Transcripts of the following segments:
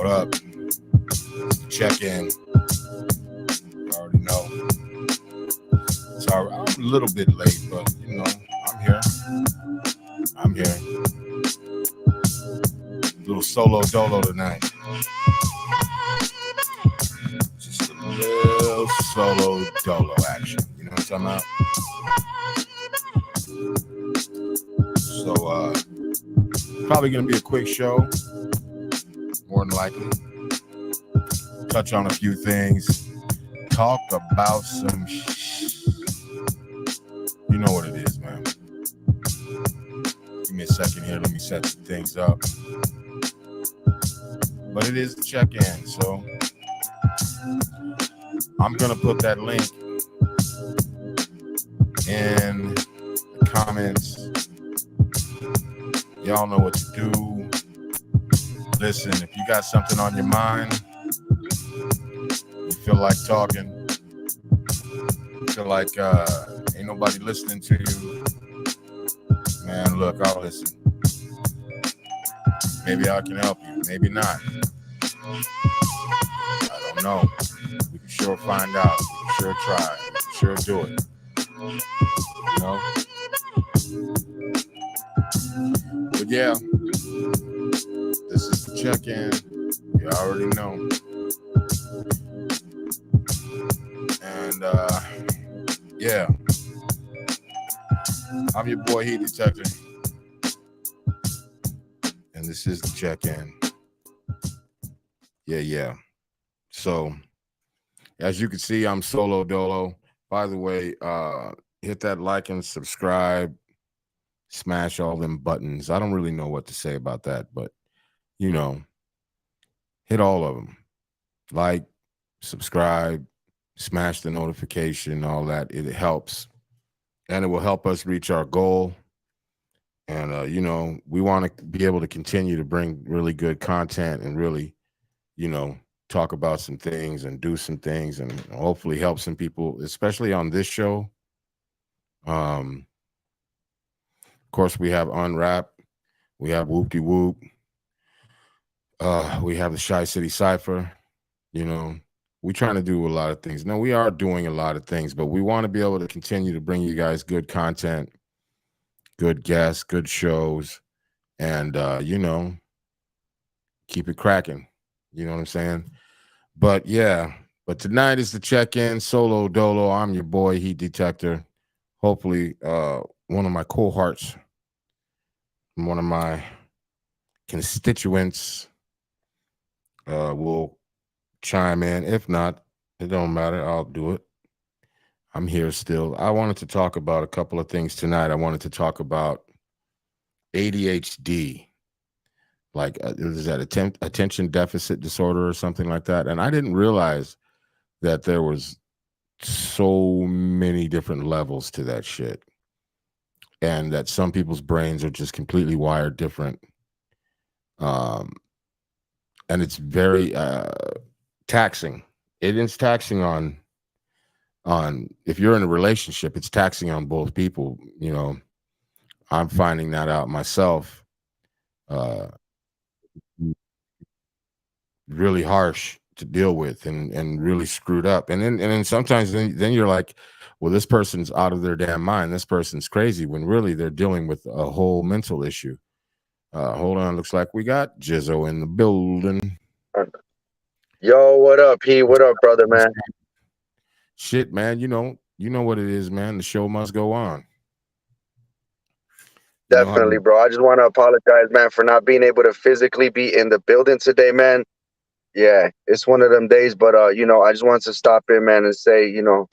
up? Check in. You already know. Sorry, I'm a little bit late, but you know, I'm here. I'm here. Little solo dolo tonight. Just a little solo dolo action. You know what I'm talking about? So, probably gonna be a quick show. More than likely. Touch on a few things. Talk about some you know what it is, man. Give me a second here. Let me set some things up. But it is the check-in, so I'm going to put that link in the comments. Y'all know what to do. Listen, if you got something on your mind, you feel like talking, you feel like ain't nobody listening to you, man, look, I'll listen. Maybe I can help you, maybe not. I don't know. We can sure find out. We can sure try. We can sure do it. You know? But yeah, this is the check-in. You already know. And yeah. I'm your boy Heat Detector. And this is the check-in. Yeah. So, as you can see, I'm solo dolo. By the way, hit that like and subscribe. Smash all them buttons. I don't really know what to say about that, but, you know, hit all of them. Like, subscribe, smash the notification, all that. It helps. And it will help us reach our goal. And, you know, we want to be able to continue to bring really good content and really, you know, talk about some things and do some things and hopefully help some people, especially on this show. Of course, we have Unwrap. We have Whoop De Whoop. We have the Shy City Cypher. You know, we're trying to do a lot of things. No, we are doing a lot of things, but we want to be able to continue to bring you guys good content, good guests, good shows, and, you know, keep it cracking. You know what I'm saying? But yeah, but tonight is the check-in, solo dolo. I'm your boy, Heat Detector. Hopefully, one of my cohorts, one of my constituents will chime in. If not, it don't matter. I'll do it. I'm here still. I wanted to talk about a couple of things tonight. I wanted to talk about ADHD. Like, is that attention deficit disorder or something like that? And I didn't realize that there was so many different levels to that shit. And that some people's brains are just completely wired different. And it's very taxing. It is taxing on if you're in a relationship, it's taxing on both people. You know, I'm finding that out myself. Really harsh to deal with and really screwed up. And then sometimes then you're like, well, this person's out of their damn mind. This person's crazy, when really they're dealing with a whole mental issue. Hold on. Looks like we got Jizzo in the building. Yo, what up, P? What up, brother, man? Shit, man. You know what it is, man. The show must go on. Definitely, bro. I just want to apologize, man, for not being able to physically be in the building today, man. Yeah, it's one of them days, but you know, I just wanted to stop in, man, and say, you know,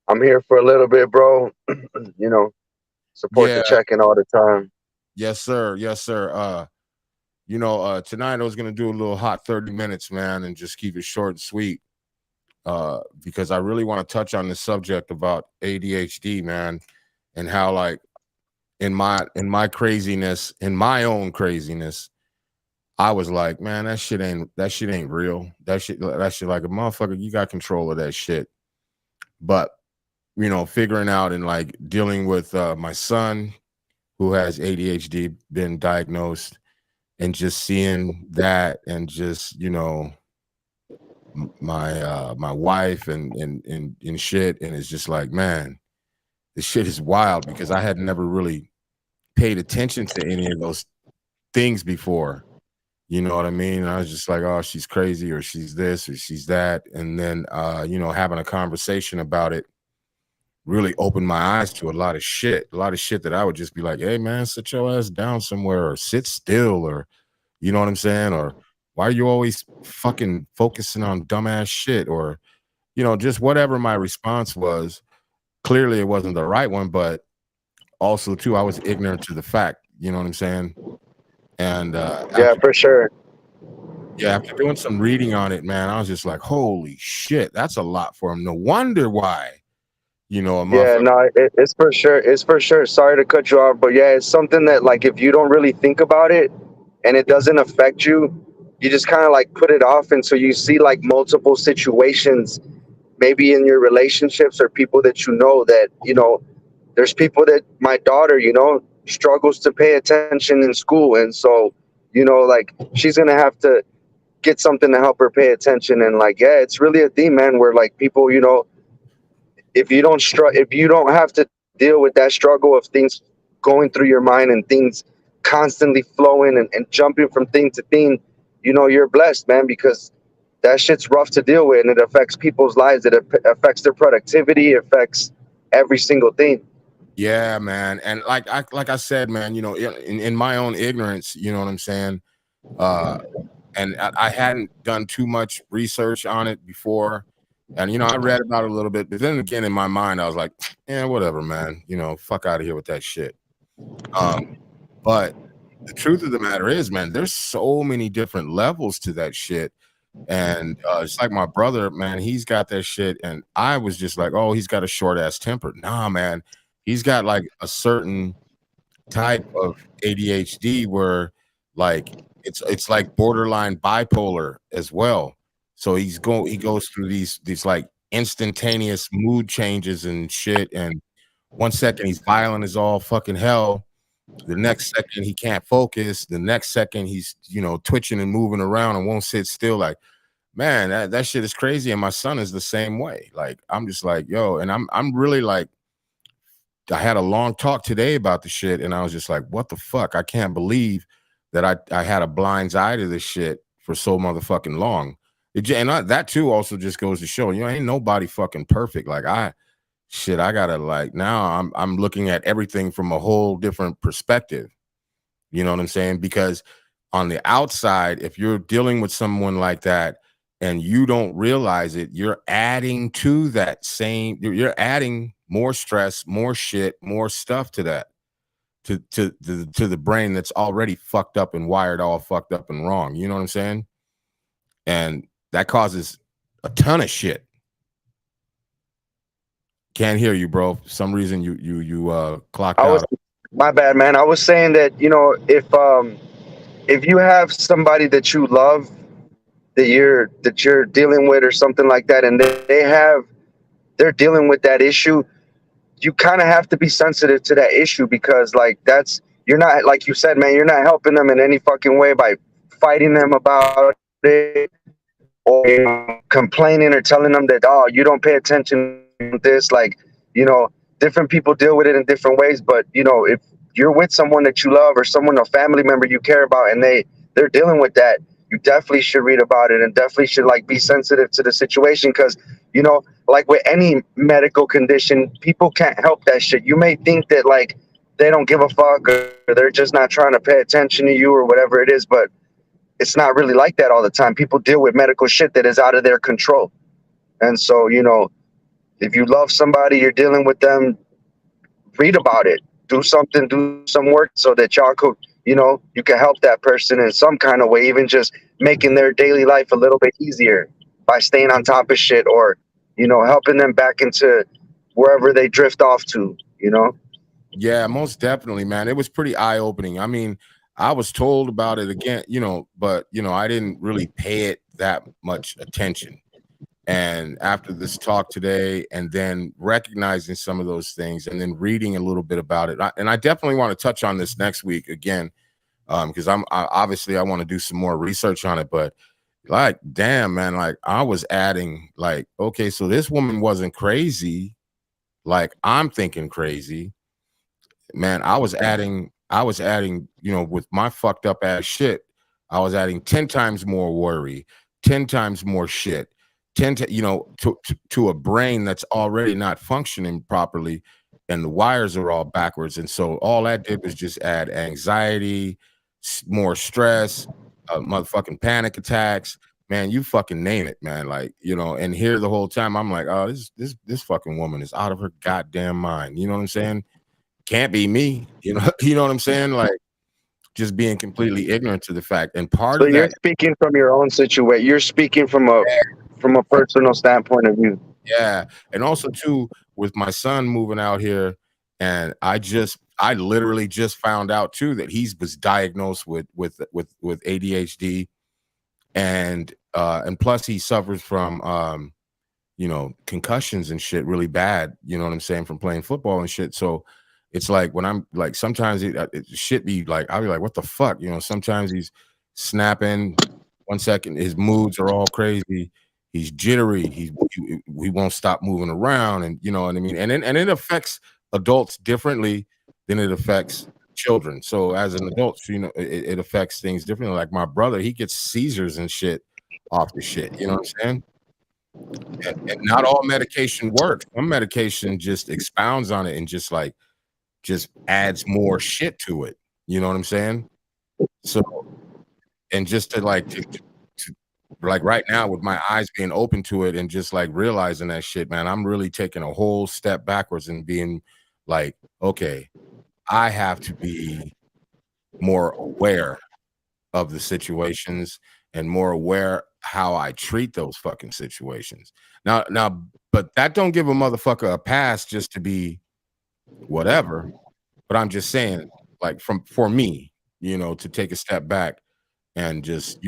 I'm here for a little bit, bro. You know, support the check-in all the time. Yes, sir. Yes, sir. You know, tonight I was gonna do a little hot 30 minutes, man, and just keep it short and sweet. Because I really want to touch on the subject about ADHD, man, and how, like, in my craziness, in my own craziness, I was like, man, that shit ain't real. That shit like a motherfucker, you got control of that shit. But, you know, figuring out and like dealing with my son who has ADHD, been diagnosed, and just seeing that, and just, my wife and shit, and it's just like, man, this shit is wild because I had never really paid attention to any of those things before. You know what I mean? I was just like, oh, she's crazy, or she's this, or she's that. And then, having a conversation about it really opened my eyes to a lot of shit that I would just be like, hey, man, sit your ass down somewhere, or sit still, or, you know what I'm saying? Or why are you always fucking focusing on dumbass shit? Or, just whatever my response was. Clearly, it wasn't the right one, but also, too, I was ignorant to the fact, you know what I'm saying? And Yeah, after for sure. Yeah, after doing some reading on it, man, I was just like, "Holy shit, that's a lot for him." No wonder why, a Yeah, motherfucker. no, it's for sure. It's for sure. Sorry to cut you off, but yeah, it's something that like if you don't really think about it and it doesn't affect you, you just kind of like put it off until you see like multiple situations, maybe in your relationships or people that that there's people that my daughter, struggles to pay attention in school, and so like she's gonna have to get something to help her pay attention, and like yeah, it's really a theme, man, where like people, if you don't have to deal with that struggle of things going through your mind and things constantly flowing and jumping from thing to thing, you're blessed, man, because that shit's rough to deal with and it affects people's lives. It affects their productivity, it affects every single thing. Yeah, man, and like I said, man, in my own ignorance, you know what I'm saying. Uh, and I hadn't done too much research on it before, and I read about it a little bit, but then again, in my mind, I was like, yeah, whatever, man. Fuck out of here with that shit. Um, but the truth of the matter is, man, there's so many different levels to that shit. And it's like my brother, man, he's got that shit. And I was just like, oh, he's got a short ass temper. Nah, man, he's got like a certain type of ADHD where like it's like borderline bipolar as well. So he goes through these like instantaneous mood changes and shit. And 1 second he's violent as all fucking hell, the next second he can't focus. The next second he's twitching and moving around and won't sit still. Like, man, that shit is crazy. And my son is the same way. Like, I'm just like, yo, and I'm really like, I had a long talk today about the shit, and I was just like, what the fuck? I can't believe that I had a blind eye to this shit for so motherfucking long. That too also just goes to show, ain't nobody fucking perfect. Like I gotta like now I'm looking at everything from a whole different perspective. You know what I'm saying? Because on the outside, if you're dealing with someone like that and you don't realize it, you're adding to that same, you're adding more stress, more shit, more stuff to that, to the brain that's already fucked up and wired all fucked up and wrong. You know what I'm saying? And that causes a ton of shit. Can't hear you, bro. For some reason you clocked I was out. My bad, man. I was saying that if you have somebody that you love that you're dealing with or something like that, and they're dealing with that issue, you kind of have to be sensitive to that issue, because like that's you're not, like you said, man, you're not helping them in any fucking way by fighting them about it, or complaining or telling them that, oh, you don't pay attention to this. Like, different people deal with it in different ways, but if you're with someone that you love, or someone, a family member you care about, and they're dealing with that, you definitely should read about it and definitely should like be sensitive to the situation, because like with any medical condition, people can't help that shit. You may think that like they don't give a fuck, or they're just not trying to pay attention to you, or whatever it is, but it's not really like that all the time. People deal with medical shit that is out of their control. And so, if you love somebody, you're dealing with them, read about it, do something, do some work so that y'all could, you can help that person in some kind of way, even just making their daily life a little bit easier by staying on top of shit, or, helping them back into wherever they drift off to. Yeah, most definitely, man. It was pretty eye opening. I mean, I was told about it again, but I didn't really pay it that much attention. And after this talk today, and then recognizing some of those things, and then reading a little bit about it, and I definitely want to touch on this next week again, because obviously I want to do some more research on it, but like, damn, man, like I was adding, like, okay, so this woman wasn't crazy, like I'm thinking crazy, man. I was adding, with my fucked up ass shit, I was adding 10 times more worry, 10 times more shit, 10 to, to a brain that's already not functioning properly, and the wires are all backwards. And so all that did was just add anxiety, more stress, motherfucking panic attacks, man. You fucking name it, man. Like, and here the whole time I'm like, oh, this fucking woman is out of her goddamn mind. You know what I'm saying? Can't be me, you know what I'm saying? Like, just being completely ignorant to the fact. And part So of you're that, speaking from your own situation. You're speaking from a personal standpoint of view. yeah. And also too, with my son moving out here, and I literally just found out too that he was diagnosed with ADHD, and plus he suffers from concussions and shit really bad, you know what I'm saying, from playing football and shit. So it's like when I'm like, sometimes it shit be like, I'll be like, what the fuck? Sometimes he's snapping. 1 second, his moods are all crazy. He's jittery. He won't stop moving around, and you know what I mean. And it affects adults differently than it affects children. So as an adult, it affects things differently. Like my brother, he gets seizures and shit off the shit. You know what I'm saying? And not all medication works. Some medication just expounds on it and just adds more shit to it. You know what I'm saying? So, and just to like right now with my eyes being open to it and just like realizing that shit, man, I'm really taking a whole step backwards and being like, okay, I have to be more aware of the situations and more aware how I treat those fucking situations. Now, but that don't give a motherfucker a pass just to be whatever. But I'm just saying, like, for me, to take a step back and just,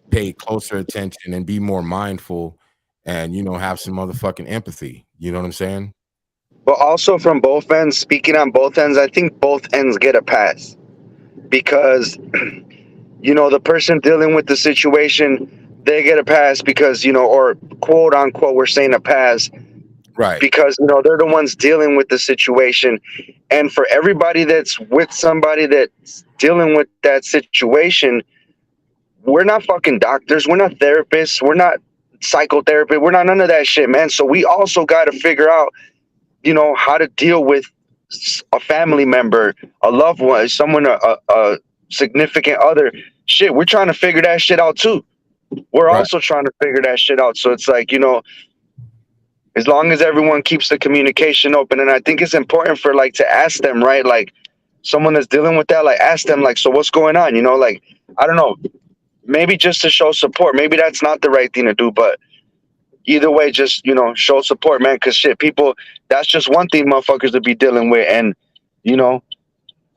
pay closer attention and be more mindful and, have some motherfucking empathy. You know what I'm saying? But also from both ends, speaking on both ends, I think both ends get a pass because the person dealing with the situation, they get a pass because or quote unquote, we're saying a pass Right. because they're the ones dealing with the situation. And for everybody that's with somebody that's dealing with that situation, we're not fucking doctors, we're not therapists, we're not psychotherapists, we're not none of that shit, man. So we also got to figure out how to deal with a family member, a loved one, someone, a significant other. Shit, we're trying to figure that shit out too. We're Right. also trying to figure that shit out. So it's like, as long as everyone keeps the communication open, and I think it's important for like to ask them, right? Like someone that's dealing with that, like ask them, like, so what's going on? Like, I don't know, maybe just to show support. Maybe that's not the right thing to do, but either way, just show support, man. Cause shit, people, that's just one thing motherfuckers to be dealing with. And you know,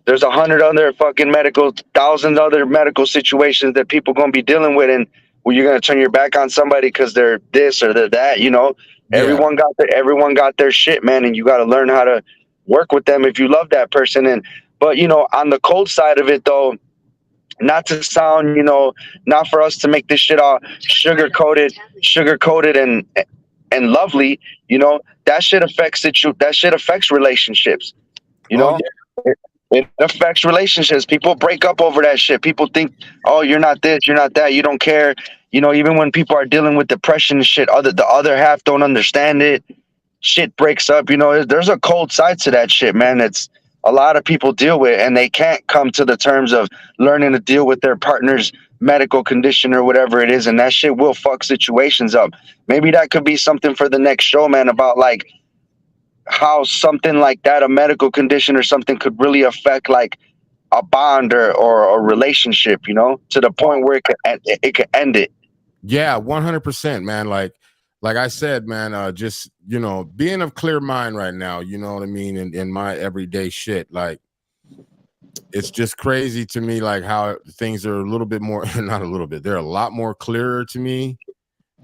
there's 100 other fucking thousands other medical situations that people gonna be dealing with, and when you're gonna turn your back on somebody because they're this or they're that, Yeah. everyone got their shit, man, and you got to learn how to work with them if you love that person. And but on the cold side of it, though, not to sound, not for us to make this shit all sugar coated and lovely, that shit affects that shit affects relationships. You Oh know, yeah. it affects relationships. People break up over that shit. People think, oh, you're not this, you're not that, you don't care. Even when people are dealing with depression and shit, the other half don't understand it. Shit breaks up. There's a cold side to that shit, man. It's a lot of people deal with, and they can't come to the terms of learning to deal with their partner's medical condition or whatever it is, and that shit will fuck situations up. Maybe that could be something for the next show, man, about like how something like that, a medical condition or something, could really affect like a bond or a relationship, to the Oh, point where it could end it. yeah, 100%, man. Like I said, man, just being of clear mind right now, you know what I mean, in my everyday shit. Like, it's just crazy to me, like how things are a little bit more, not a little bit, they're a lot more clearer to me.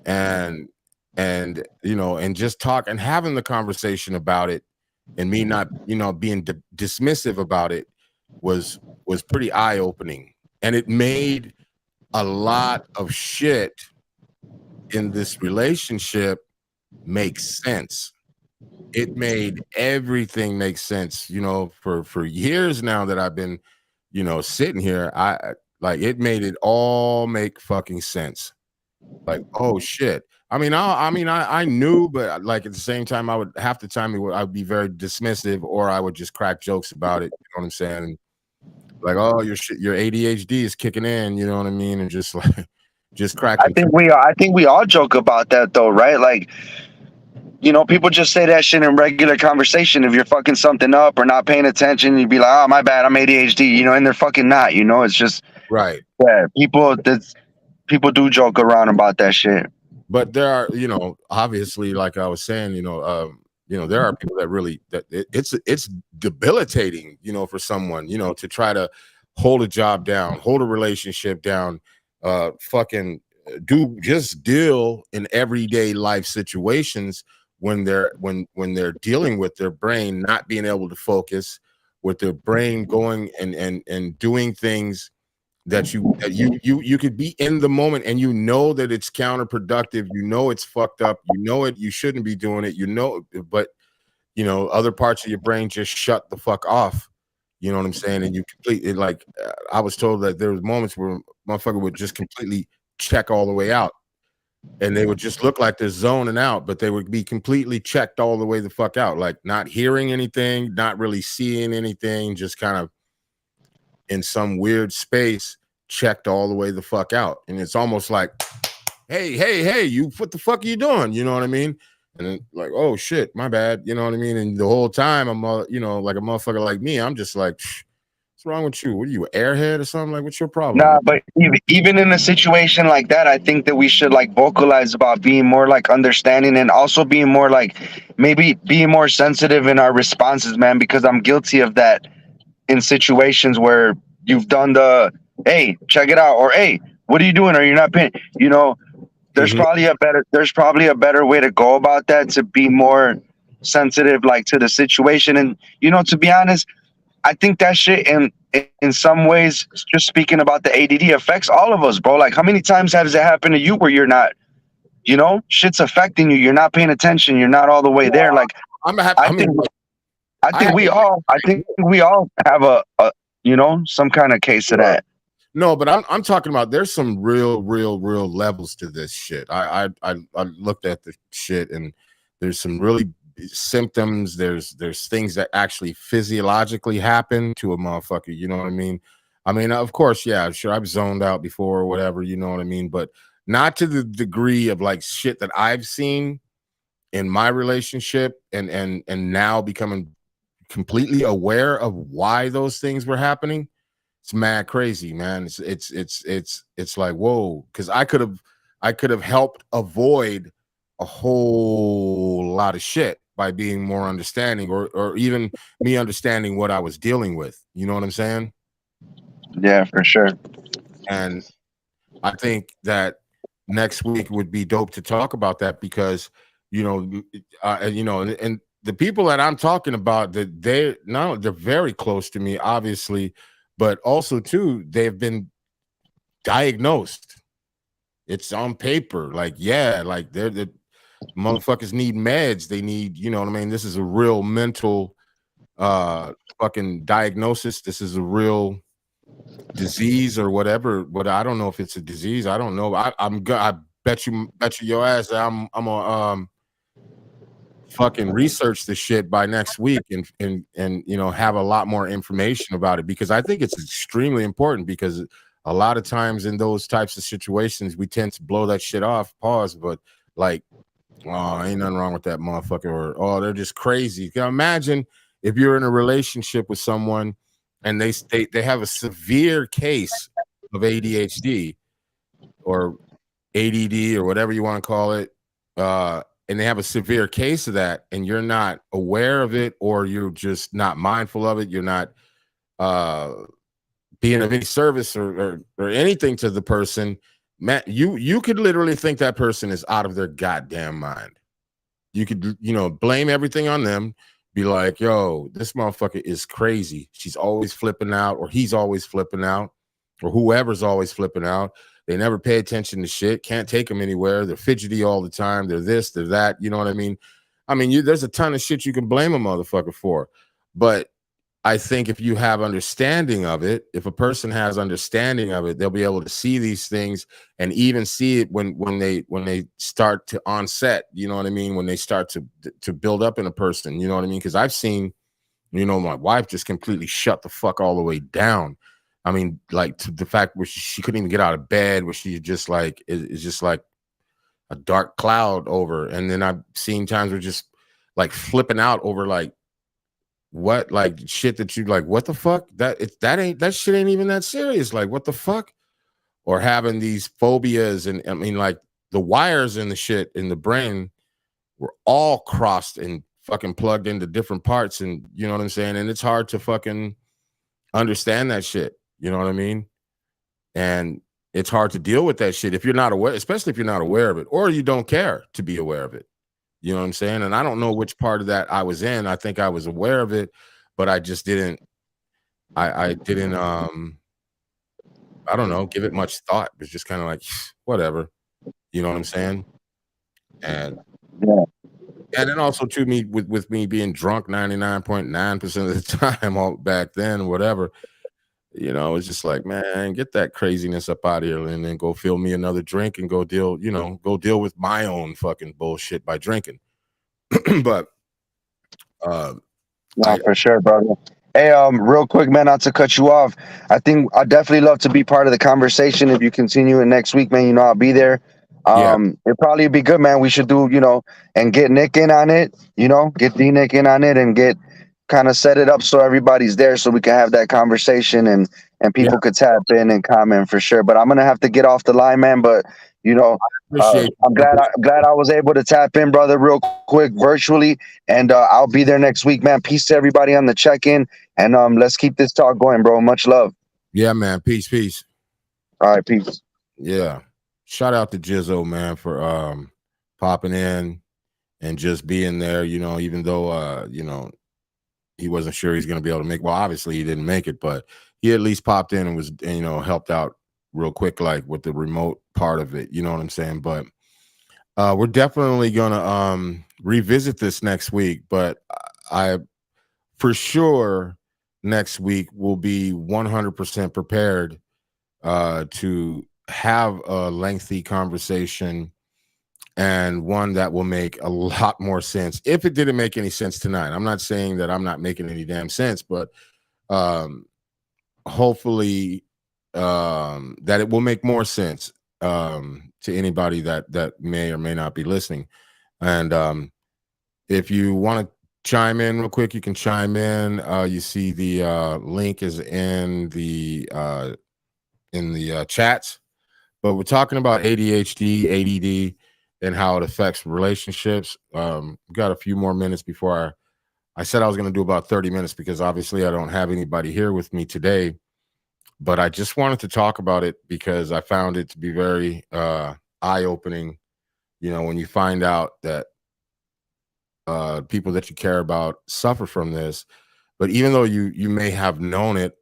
And just talk and having the conversation about it, and me not, being dismissive about it was was pretty eye-opening, and it made a lot of shit in this relationship make sense. It made everything make sense, for years now that I've been, sitting here. I like it made it all make fucking sense. Like, oh shit. I knew, but like at the same time, I would half the time I would be very dismissive, or I would just crack jokes about it. You know what I'm saying? Like, oh, your ADHD is kicking in. You know what I mean? And just like, just cracking. I think we all joke about that though, right? Like, people just say that shit in regular conversation. If you're fucking something up or not paying attention, you'd be like, "Oh, my bad, I'm ADHD," and they're fucking not. It's just Right. yeah, people do joke around about that shit. But there are, obviously, like I was saying, there are people that really it's debilitating, for someone, to try to hold a job down, hold a relationship down, fucking just deal in everyday life situations when they're dealing with their brain not being able to focus, with their brain going and doing things that you could be in the moment, and that it's counterproductive, it's fucked up, you shouldn't be doing it, but other parts of your brain just shut the fuck off. You know what I'm saying? And you completely, like, I was told that there was moments where motherfucker would just completely check all the way out, and they would just look like they're zoning out, but they would be completely checked all the way the fuck out, like not hearing anything, not really seeing anything, just kind of in some weird space, checked all the way the fuck out. And it's almost like, hey, you, what the fuck are you doing? You know what I mean? And then like, oh shit, my bad. You know what I mean? And the whole time I'm, like a motherfucker like me, I'm just like, what's wrong with you? What are you, an airhead or something? Like, what's your problem? Nah, but even in a situation like that, I think that we should like vocalize about being more like understanding, and also being more like maybe being more sensitive in our responses, man, because I'm guilty of that in situations where you've done the, hey, check it out, or hey, what are you doing? Are you not paying? There's probably a better way to go about that, to be more sensitive, like, to the situation. And to be honest, I think that shit in some ways, just speaking about the ADD, affects all of us, bro. Like, how many times has it happened to you where you're not, shit's affecting you, you're not paying attention, you're not all the way there? Like, I think we all have a some kind of case of that. No, but I'm talking about, there's some real levels to this shit. I looked at the shit, and there's some really symptoms. There's things that actually physiologically happen to a motherfucker. You know what I mean? Of course, yeah, sure, I've zoned out before or whatever. You know what I mean? But not to the degree of like shit that I've seen in my relationship, and now becoming completely aware of why those things were happening. It's mad crazy, man. It's like, whoa, because I could have helped avoid a whole lot of shit by being more understanding, or even me understanding what I was dealing with. You know what I'm saying? Yeah, for sure. And I think that next week would be dope to talk about that, because and the people that I'm talking about, that they're very close to me, obviously, but also too, they've been diagnosed. It's on paper. Like, yeah, like they're the motherfuckers need meds. They need, you know what I mean? This is a real mental fucking diagnosis. This is a real disease or whatever. But I don't know if it's a disease. I don't know. I bet you your ass I'm gonna fucking research the shit by next week, and have a lot more information about it, because I think it's extremely important, because a lot of times in those types of situations we tend to blow that shit off, but like, oh, ain't nothing wrong with that motherfucker, or oh, they're just crazy. You can imagine if you're in a relationship with someone and they have a severe case of ADHD or ADD or whatever you want to call it, and they have a severe case of that, and you're not aware of it, or you're just not mindful of it, you're not being of any service or anything to the person, man, you could literally think that person is out of their goddamn mind. You could, blame everything on them. be like, yo, this motherfucker is crazy. She's always flipping out, or he's always flipping out, or whoever's always flipping out. They never pay attention to shit. Can't take them anywhere. They're fidgety all the time. They're this, they're that. You know what I mean? There's a ton of shit you can blame a motherfucker for. But I think if you have understanding of it, if a person has understanding of it, they'll be able to see these things and even see it when they start to onset. You know what I mean? When they start to build up in a person. You know what I mean? Because I've seen, my wife just completely shut the fuck all the way down. Like to the fact where she couldn't even get out of bed, where she just like is just like a dark cloud over. And then I've seen times where just like flipping out over like what, like shit that you like, what the fuck, that shit ain't even that serious, like what the fuck. Or having these phobias, and like the wires in the shit in the brain were all crossed and fucking plugged into different parts, and you know what I'm saying, and it's hard to fucking understand that shit, you know what I mean, and it's hard to deal with that shit if you're not aware, especially if you're not aware of it, or you don't care to be aware of it. You know what I'm saying? And I don't know which part of that I was in. I think I was aware of it, but I just didn't. I didn't. I don't know. Give it much thought. It was just kind of like whatever. You know what I'm saying? And Yeah. and then also to me with me being drunk 99.9% of the time all back then, whatever. It's just like, man, get that craziness up out of here, and then go fill me another drink and go deal. Go deal with my own fucking bullshit by drinking. But No, for sure, brother. Hey, real quick, man, not to cut you off. I think I definitely love to be part of the conversation. If you continue it next week, man, I'll be there. yeah, It'd probably be good, man. We should do, and get Nick in on it, get D Nick in on it and get kind of set it up so everybody's there so we can have that conversation and yeah, people could tap in and comment for sure. But I'm gonna have to get off the line, man. But you know, appreciate I'm glad I was able to tap in, brother, real quick virtually, and I'll be there next week, man. Peace to everybody on the check-in, and let's keep this talk going, bro. Much love. Yeah, man. Peace. All right, peace. Yeah. Shout out to Jizzo, man, for popping in and just being there, even though he wasn't sure he's gonna be able to make, well, obviously he didn't make it, but he at least popped in and was, helped out real quick, like with the remote part of it, you know what I'm saying? But we're definitely gonna revisit this next week, but I for sure next week will be 100% prepared to have a lengthy conversation, and one that will make a lot more sense. If it didn't make any sense tonight, I'm not saying that I'm not making any damn sense, but hopefully that it will make more sense to anybody that may or may not be listening. And if you want to chime in real quick, you can chime in. You see the link is in the chats. But we're talking about ADHD, ADD, and how it affects relationships. We got a few more minutes before I said I was going to do about 30 minutes, because obviously I don't have anybody here with me today. But I just wanted to talk about it because I found it to be very eye-opening. When you find out that people that you care about suffer from this, but even though you may have known it,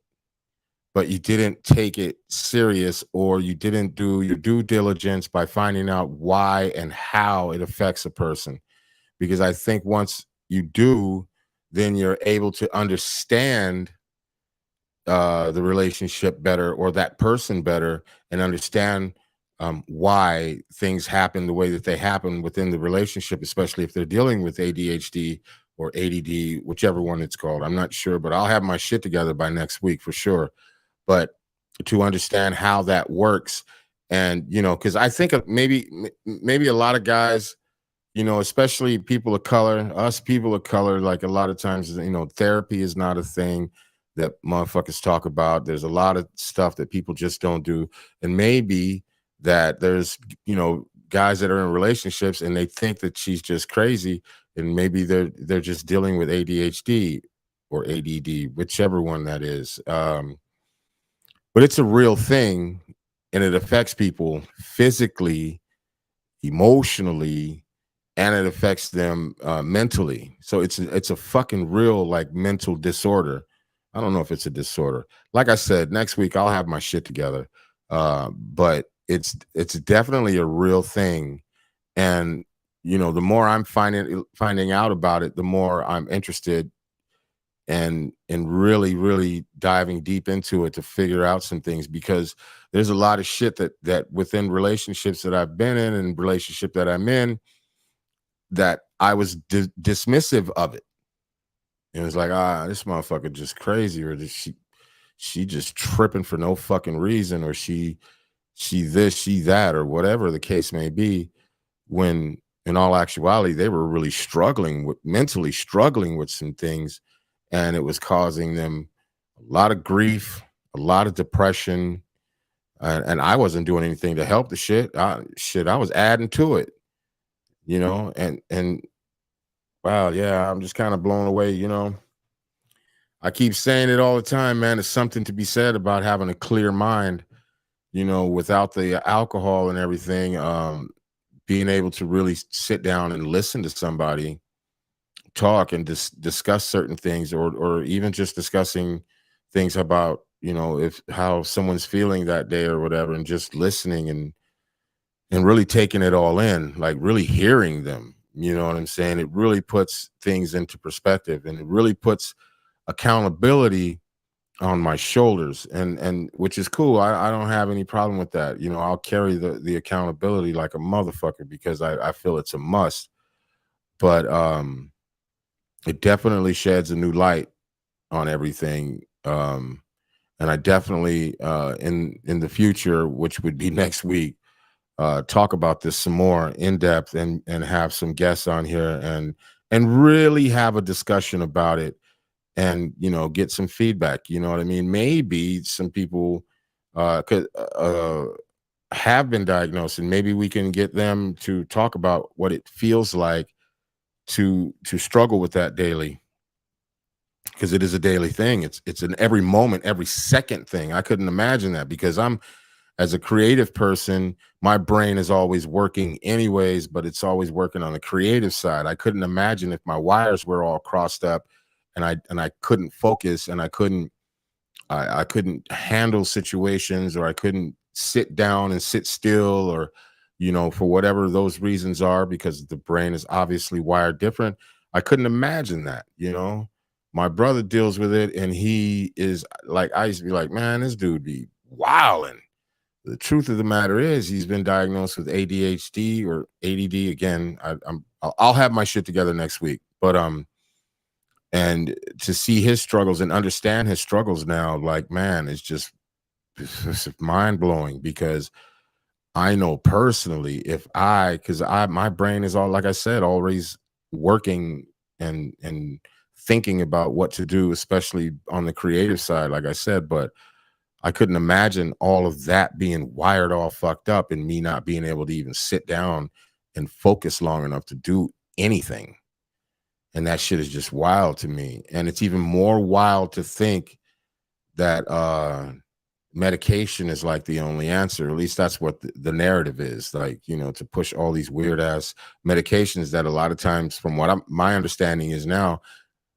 but you didn't take it serious, or you didn't do your due diligence by finding out why and how it affects a person. Because I think once you do, then you're able to understand the relationship better, or that person better, and understand why things happen the way that they happen within the relationship, especially if they're dealing with ADHD or ADD, whichever one it's called. I'm not sure, but I'll have my shit together by next week for sure. But to understand how that works, and because I think maybe a lot of guys, especially people of color, us people of color, like a lot of times, therapy is not a thing that motherfuckers talk about. There's a lot of stuff that people just don't do. And maybe that there's, guys that are in relationships and they think that she's just crazy, and maybe they're just dealing with ADHD or ADD, whichever one that is. But it's a real thing, and it affects people physically, emotionally, and it affects them mentally. So it's a fucking real like mental disorder. I don't know if it's a disorder. Like I said, next week I'll have my shit together. But it's definitely a real thing. And the more I'm finding out about it, the more I'm interested and really, really diving deep into it to figure out some things, because there's a lot of shit that within relationships that I've been in and relationship that I'm in, that I was dismissive of it. And it was like, this motherfucker just crazy, or she just tripping for no fucking reason, or she this, she that, or whatever the case may be. When in all actuality, they were really mentally struggling with some things, and it was causing them a lot of grief, a lot of depression, and I wasn't doing anything to help the shit. I was adding to it, and wow, yeah, I'm just kind of blown away. I keep saying it all the time, man. There's something to be said about having a clear mind, without the alcohol and everything. Being able to really sit down and listen to somebody talk and discuss certain things, or even just discussing things about, if how someone's feeling that day or whatever, and just listening and really taking it all in, like really hearing them. You know what I'm saying? It really puts things into perspective, and it really puts accountability on my shoulders, and which is cool. I don't have any problem with that. I'll carry the accountability like a motherfucker, because I feel it's a must. But it definitely sheds a new light on everything. And I definitely in the future, which would be next week, talk about this some more in depth, and have some guests on here, and really have a discussion about it, and get some feedback. You know what I mean? Maybe some people could have been diagnosed, and maybe we can get them to talk about what it feels like to struggle with that daily, because it is a daily thing. It's an every moment, every second thing. I couldn't imagine that, because I'm, as a creative person, my brain is always working anyways, but it's always working on the creative side. I couldn't imagine if my wires were all crossed up, and I couldn't focus, and I couldn't handle situations, or I couldn't sit down and sit still, or for whatever those reasons are, because the brain is obviously wired different. I couldn't imagine that. My brother deals with it, and he is like, I used to be like, man, this dude be wilding. The truth of the matter is, he's been diagnosed with ADHD or ADD. Again, I'll have my shit together next week, but and to see his struggles and understand his struggles now, like, man, it's mind blowing, because I know personally, because my brain is all, like I said, always working and thinking about what to do, especially on the creative side, like I said. But I couldn't imagine all of that being wired all fucked up, and me not being able to even sit down and focus long enough to do anything. And that shit is just wild to me. And it's even more wild to think that medication is like the only answer. At least that's what the narrative is, like, to push all these weird ass medications that a lot of times, from what my understanding is now,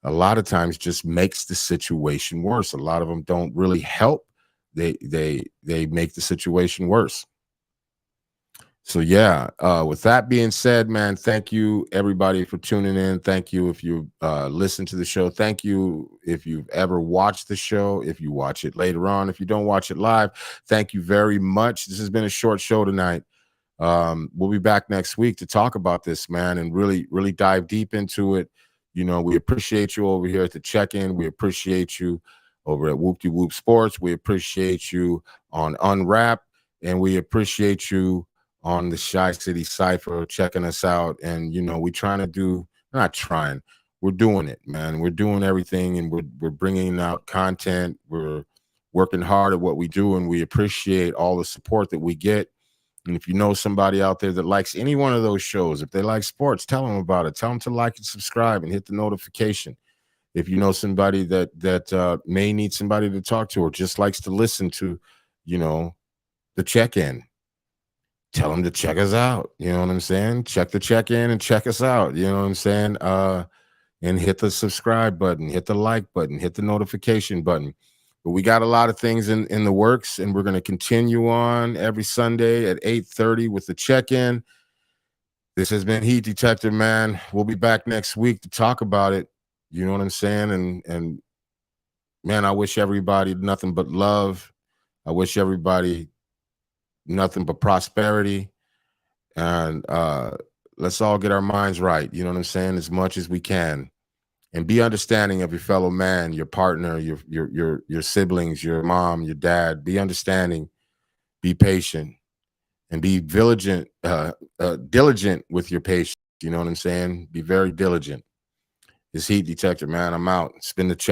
a lot of times just makes the situation worse. A lot of them don't really help. They make the situation worse. So yeah, with that being said, man, thank you everybody for tuning in. Thank you if you listen to the show. Thank you if you've ever watched the show. If you watch it later on, if you don't watch it live, thank you very much. This has been a short show tonight. We'll be back next week to talk about this, man, and really, really dive deep into it. We appreciate you over here at the check-in. We appreciate you over at Whoop De Whoop Sports. We appreciate you on Unwrap, and we appreciate you on the Shy City Cypher checking us out. And we're doing it, man. We're doing everything, and we're bringing out content. We're working hard at what we do, and we appreciate all the support that we get. And if you know somebody out there that likes any one of those shows, if they like sports, tell them about it. Tell them to like and subscribe and hit the notification. If you know somebody that may need somebody to talk to, or just likes to listen to, the check-in, tell them to check us out. You know what I'm saying? Check the check in and check us out. You know what I'm saying? And hit the subscribe button, hit the like button, hit the notification button. But we got a lot of things in the works, and we're going to continue on every Sunday at 8:30 with the check-in. This has been Heat Detector, man. We'll be back next week to talk about it. You know what I'm saying? And man, I wish everybody nothing but love. I wish everybody nothing but prosperity. And let's all get our minds right. You know what I'm saying? As much as we can. And be understanding of your fellow man, your partner, your siblings, your mom, your dad. Be understanding, be patient, and be diligent with your patience. You know what I'm saying? Be very diligent. It's Heat Detector, man. I'm out. Spin the check.